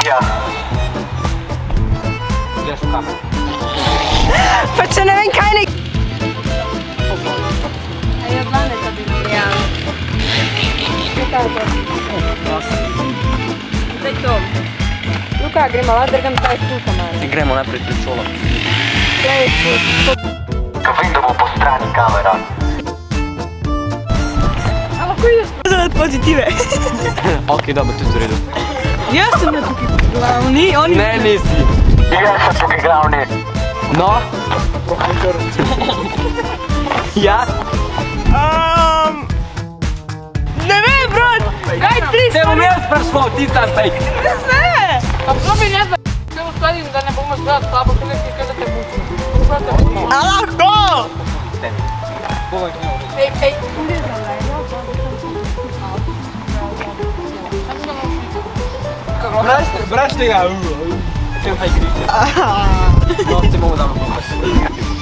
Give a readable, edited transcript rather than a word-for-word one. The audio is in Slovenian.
Ja. Gledaš v kameru. Pa če ne vem kaj nek... A je od Laneta bilo? Ja. Kaj je to? Zdaj to. Luka, gremo la, drgam taj spulka malo. Gremo naprej pred šolo. Gledaj spulka. Ko vem, da bo po strani kamera. A lahko ideš? Zadati pozitive. Ok, dobro, to je v redu. Jaz sem na tukaj glavni, oni... Ne, nisi. Jaz sem tukaj glavni. No? Ja? Ne vem, brat! Kaj tri Te bom jaz sprašval, ti tam pej. Ne! A probi ne znam, se uskladim da ne bomo zgledati slabo, ker nekaj kaj da te bučimo. A lahko! Ej, ej. Braš tega. Če pa igrišče. No, se bomo damo pomoč.